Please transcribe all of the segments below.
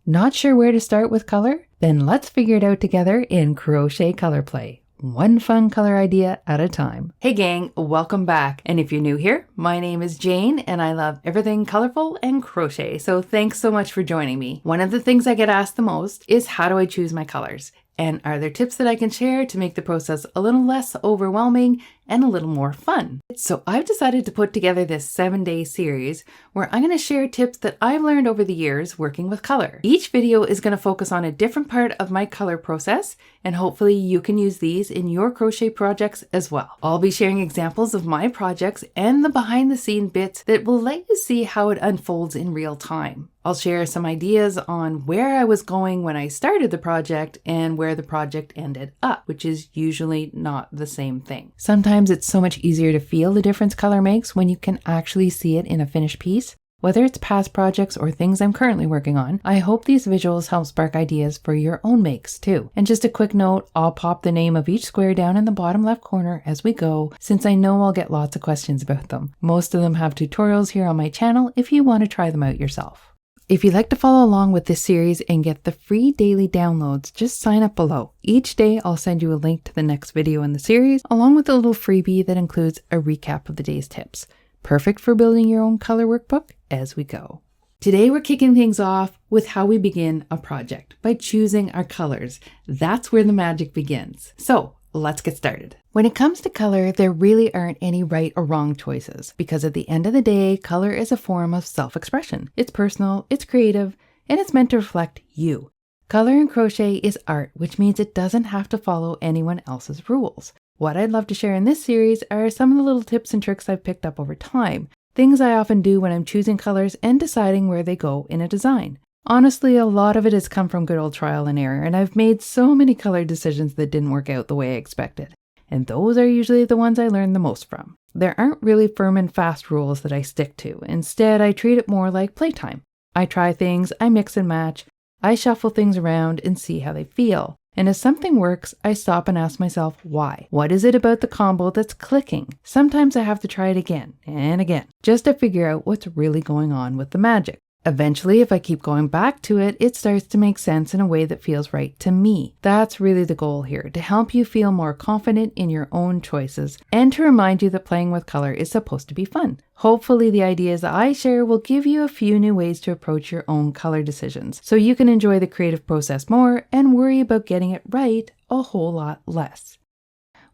Not sure where to start with color? Then let's figure it out together in Crochet Color Play. One fun color idea at a time. Hey gang, welcome back. And if you're new here, my name is Jane and I love everything colorful and crochet. So thanks so much for joining me. One of the things I get asked the most is how do I choose my colors? And are there tips that I can share to make the process a little less overwhelming and a little more fun? So I've decided to put together this 7-day series where I'm going to share tips that I've learned over the years working with color. Each video is going to focus on a different part of my color process, and hopefully you can use these in your crochet projects as well. I'll be sharing examples of my projects and the behind the scene bits that will let you see how it unfolds in real time. I'll share some ideas on where I was going when I started the project and where the project ended up, which is usually not the same thing. Sometimes it's so much easier to feel the difference color makes when you can actually see it in a finished piece. Whether it's past projects or things I'm currently working on, I hope these visuals help spark ideas for your own makes too. And just a quick note, I'll pop the name of each square down in the bottom left corner as we go, since I know I'll get lots of questions about them. Most of them have tutorials here on my channel if you want to try them out yourself. If you'd like to follow along with this series and get the free daily downloads, just sign up below. Each day I'll send you a link to the next video in the series, along with a little freebie that includes a recap of the day's tips. Perfect for building your own color workbook as we go. Today we're kicking things off with how we begin a project, by choosing our colors. That's where the magic begins. So let's get started. When it comes to color, there really aren't any right or wrong choices, because at the end of the day, color is a form of self-expression. It's personal, it's creative, and it's meant to reflect you. Color in crochet is art, which means it doesn't have to follow anyone else's rules. What I'd love to share in this series are some of the little tips and tricks I've picked up over time, things I often do when I'm choosing colors and deciding where they go in a design. Honestly, a lot of it has come from good old trial and error, and I've made so many color decisions that didn't work out the way I expected. And those are usually the ones I learn the most from. There aren't really firm and fast rules that I stick to. Instead, I treat it more like playtime. I try things, I mix and match, I shuffle things around and see how they feel. And if something works, I stop and ask myself why. What is it about the combo that's clicking? Sometimes I have to try it again and again, just to figure out what's really going on with the magic. Eventually, if I keep going back to it, it starts to make sense in a way that feels right to me. That's really the goal here, to help you feel more confident in your own choices and to remind you that playing with color is supposed to be fun. Hopefully, the ideas I share will give you a few new ways to approach your own color decisions, so you can enjoy the creative process more and worry about getting it right a whole lot less.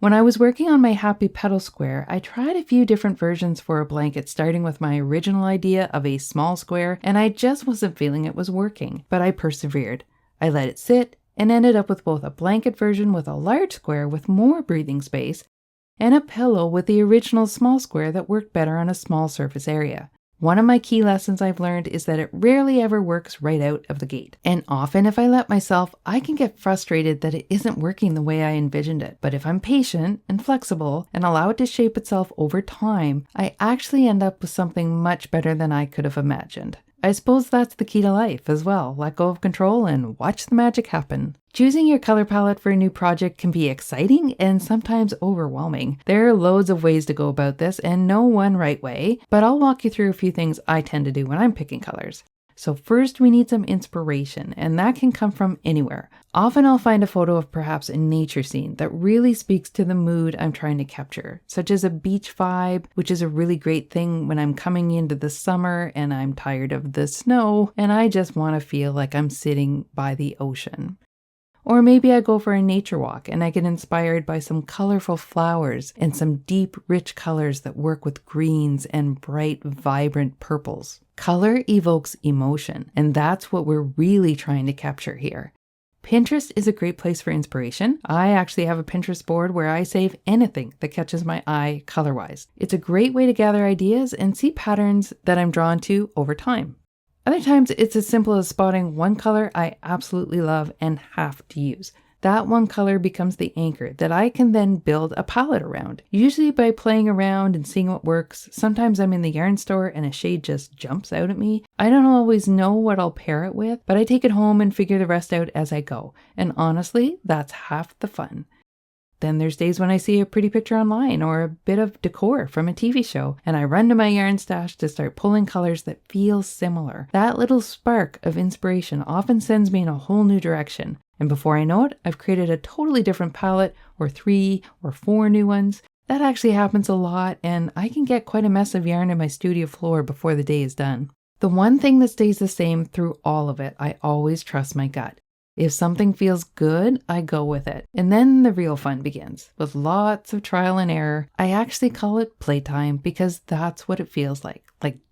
When I was working on my Happy Petal square, I tried a few different versions for a blanket, starting with my original idea of a small square, and I just wasn't feeling it was working, but I persevered. I let it sit and ended up with both a blanket version with a large square with more breathing space and a pillow with the original small square that worked better on a small surface area. One of my key lessons I've learned is that it rarely ever works right out of the gate. And often if I let myself, I can get frustrated that it isn't working the way I envisioned it. But if I'm patient and flexible and allow it to shape itself over time, I actually end up with something much better than I could have imagined. I suppose that's the key to life as well. Let go of control and watch the magic happen. Choosing your color palette for a new project can be exciting and sometimes overwhelming. There are loads of ways to go about this and no one right way, but I'll walk you through a few things I tend to do when I'm picking colors. So first we need some inspiration, and that can come from anywhere. Often I'll find a photo of perhaps a nature scene that really speaks to the mood I'm trying to capture, such as a beach vibe, which is a really great thing when I'm coming into the summer and I'm tired of the snow and I just want to feel like I'm sitting by the ocean. Or maybe I go for a nature walk and I get inspired by some colorful flowers and some deep, rich colors that work with greens and bright, vibrant purples. Color evokes emotion, and that's what we're really trying to capture here. Pinterest is a great place for inspiration. I actually have a Pinterest board where I save anything that catches my eye color-wise. It's a great way to gather ideas and see patterns that I'm drawn to over time. Other times, it's as simple as spotting one color I absolutely love and have to use. That one color becomes the anchor that I can then build a palette around, usually by playing around and seeing what works. Sometimes I'm in the yarn store and a shade just jumps out at me. I don't always know what I'll pair it with, but I take it home and figure the rest out as I go. And honestly, that's half the fun. Then there's days when I see a pretty picture online or a bit of decor from a TV show, and I run to my yarn stash to start pulling colors that feel similar. That little spark of inspiration often sends me in a whole new direction. And before I know it, I've created a totally different palette, or 3 or 4 new ones. That actually happens a lot, and I can get quite a mess of yarn in my studio floor before the day is done. The one thing that stays the same through all of it, I always trust my gut. If something feels good, I go with it. And then the real fun begins, with lots of trial and error. I actually call it playtime because that's what it feels like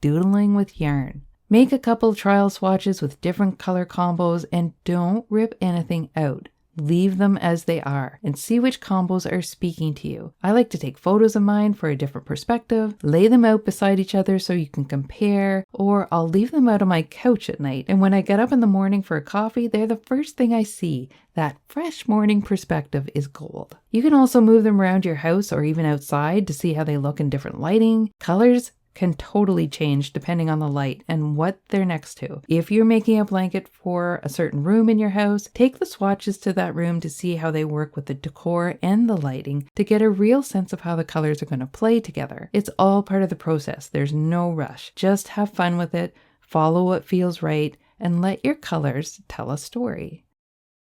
doodling with yarn. Make a couple trial swatches with different color combos and don't rip anything out. Leave them as they are and see which combos are speaking to you. I like to take photos of mine for a different perspective, lay them out beside each other so you can compare, or I'll leave them out on my couch at night. And when I get up in the morning for a coffee, they're the first thing I see. That fresh morning perspective is gold. You can also move them around your house or even outside to see how they look in different lighting. Colors can totally change depending on the light and what they're next to. If you're making a blanket for a certain room in your house, take the swatches to that room to see how they work with the decor and the lighting to get a real sense of how the colors are going to play together. It's all part of the process. There's no rush. Just have fun with it, follow what feels right, and let your colors tell a story.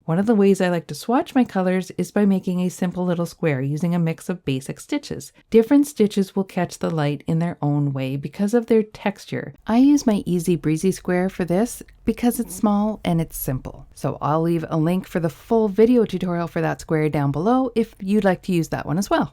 One of the ways I like to swatch my colors is by making a simple little square using a mix of basic stitches. Different stitches will catch the light in their own way because of their texture. I use my Easy Breezy square for this because it's small and it's simple. So I'll leave a link for the full video tutorial for that square down below if you'd like to use that one as well.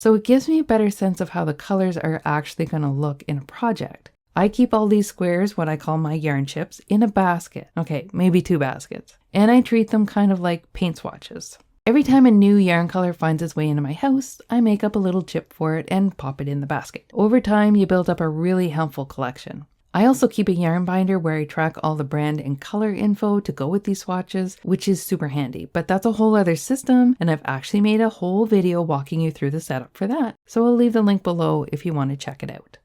So it gives me a better sense of how the colors are actually going to look in a project. I keep all these squares, what I call my yarn chips, in a basket. Okay, maybe 2 baskets. And I treat them kind of like paint swatches. Every time a new yarn color finds its way into my house, I make up a little chip for it and pop it in the basket. Over time, you build up a really helpful collection. I also keep a yarn binder where I track all the brand and color info to go with these swatches, which is super handy, but that's a whole other system, and I've actually made a whole video walking you through the setup for that, so I'll leave the link below if you want to check it out.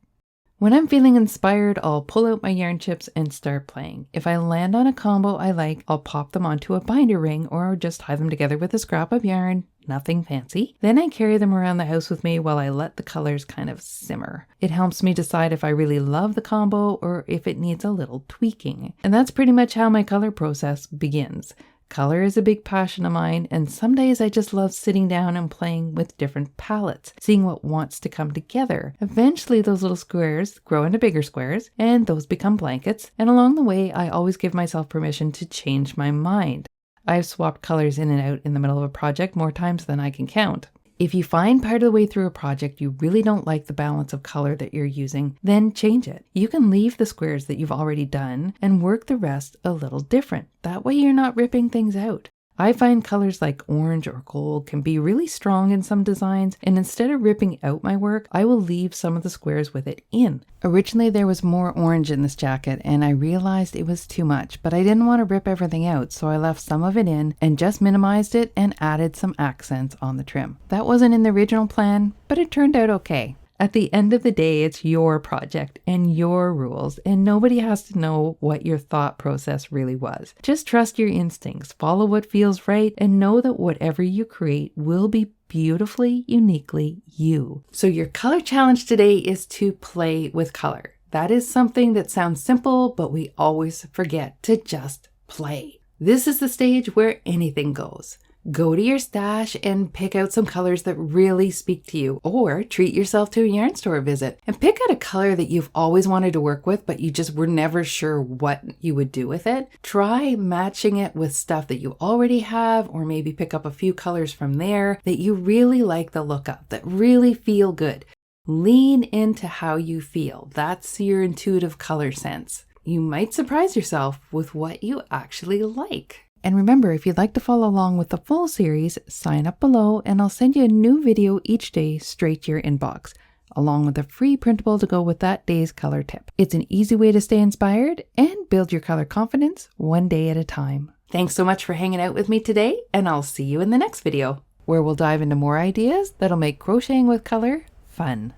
When I'm feeling inspired, I'll pull out my yarn chips and start playing. If I land on a combo I like, I'll pop them onto a binder ring or just tie them together with a scrap of yarn. Nothing fancy. Then I carry them around the house with me while I let the colors kind of simmer. It helps me decide if I really love the combo or if it needs a little tweaking. And that's pretty much how my color process begins. Color is a big passion of mine, and some days I just love sitting down and playing with different palettes, seeing what wants to come together. Eventually those little squares grow into bigger squares, and those become blankets, and along the way I always give myself permission to change my mind. I've swapped colors in and out in the middle of a project more times than I can count. If you find part of the way through a project you really don't like the balance of color that you're using, then change it. You can leave the squares that you've already done and work the rest a little different. That way you're not ripping things out. I find colors like orange or gold can be really strong in some designs, and instead of ripping out my work, I will leave some of the squares with it in. Originally there was more orange in this jacket and I realized it was too much, but I didn't want to rip everything out, so I left some of it in and just minimized it and added some accents on the trim. That wasn't in the original plan, but it turned out okay. At the end of the day, it's your project and your rules, and nobody has to know what your thought process really was. Just trust your instincts, follow what feels right, and know that whatever you create will be beautifully, uniquely you. So your color challenge today is to play with color. That is something that sounds simple, but we always forget to just play. This is the stage where anything goes. Go to your stash and pick out some colors that really speak to you, or treat yourself to a yarn store visit and pick out a color that you've always wanted to work with, but you just were never sure what you would do with it. Try matching it with stuff that you already have, or maybe pick up a few colors from there that you really like the look of, that really feel good. Lean into how you feel. That's your intuitive color sense. You might surprise yourself with what you actually like. And remember, if you'd like to follow along with the full series, sign up below and I'll send you a new video each day straight to your inbox, along with a free printable to go with that day's color tip. It's an easy way to stay inspired and build your color confidence one day at a time. Thanks so much for hanging out with me today, and I'll see you in the next video, where we'll dive into more ideas that'll make crocheting with color fun.